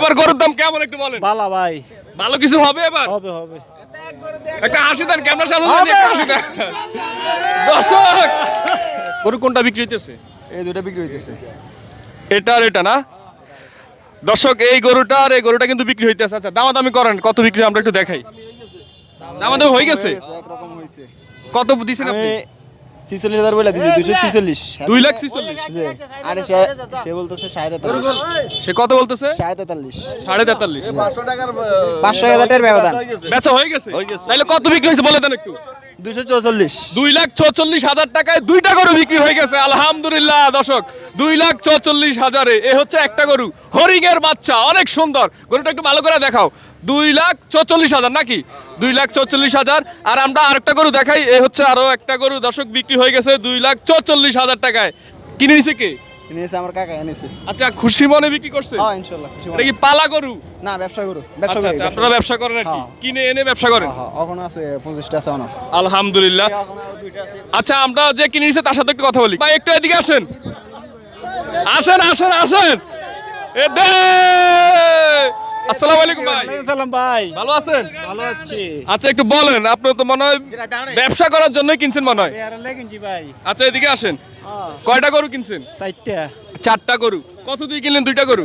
এবার গরুর দাম কেমন একটু বলেন। বালা ভাই, ভালো কিছু হবে এবার? হবে হবে। একটা হাসি দেন, ক্যামেরা সামনে নিয়ে একটা হাসি দেন। দর্শক, গরু কোনটা বিক্রি হইতেছে? এই দুটো বিক্রি হইতেছে। এটা আর এটা না দর্শক, এই গরুটা আর এই গরুটা কিন্তু বিক্রি হইতেছে। আচ্ছা দামাদামি করেন, কত বিক্রি আমরা একটু দেখাই। দামাদামি হয়ে গেছে? একরকম হইছে। কত দিছেন আপনি? 46,000 বলে দিছি, 246। 2,46,000। জি। আরে সে বলতেছে 43,500। সে কত বলতেছে? 43,500। 43,500। 500,000 টাকার ব্যবধান। বেচা হয়ে গেছে? তাইলে কত বিক্রি হয়েছে বলে দেন একটু। 244। 2,44,000 টাকায় দুইটা গরু বিক্রি হয়ে গেছে। আলহামদুলিল্লাহ দর্শক, 2,44,000-এ এ হচ্ছে একটা গরু, হরিণের বাচ্চা, অনেক সুন্দর। গরুটা একটু ভালো করে দেখাও। 2,44,000 নাকি? 2,44,000। আর আমরা আরেকটা গরু দেখাই, এ হচ্ছে আরো একটা গরু দর্শক বিক্রি হয়ে গেছে 2,44,000 টাকায়। কিনে নিছে কে? এনেছে আমার কাকা এনেছে। আচ্ছা, খুশি মনে বিক্রি করছে? হ্যাঁ ইনশাআল্লাহ। এটা কি পালা গরু? না, ব্যবসা করু। আচ্ছা আচ্ছা, আপনারা ব্যবসা করেন আর কি, হ্যাঁ। কিনে এনে ব্যবসা করেন। হ্যাঁ, এখন আছে 25টা আছে না। আলহামদুলিল্লাহ। এখন আর দুইটা আছে। আচ্ছা, আমরা যে কিনে নিছে তার সাথে একটু কথা বলি। ভাই একটু এদিকে আসেন, আসেন আসেন আসেন। এ দে। আসসালামু আলাইকুম ভাই। সালাম ভাই, ভালো আছেন? ভালো আছি। আচ্ছা একটু বলেন, আপনি তো মনে হয় ব্যবসা করার জন্যই কিনছেন মনে হয়। পেয়ারা লেগেছি ভাই। আচ্ছা এদিকে আসেন, কয়টা গরু কিনছেন? 4টা। 4টা গরু। কত দিয়ে কিনলেন দুইটা গরু?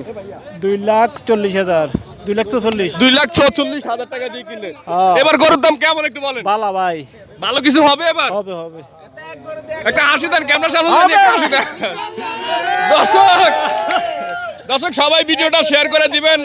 2,40,000, 2,44,000। 2,44,000 টাকা দিয়ে কিনলেন। হ্যাঁ। এবার গরুর দাম কেমন একটু বলেন। বালা ভাই, ভালো কিছু হবে এবার? হবে হবে। একটা হাসি দেন, ক্যামেরা সামনে নিয়ে একটা হাসি দেন। দর্শক, সবাই ভিডিওটা শেয়ার করে দিবেন।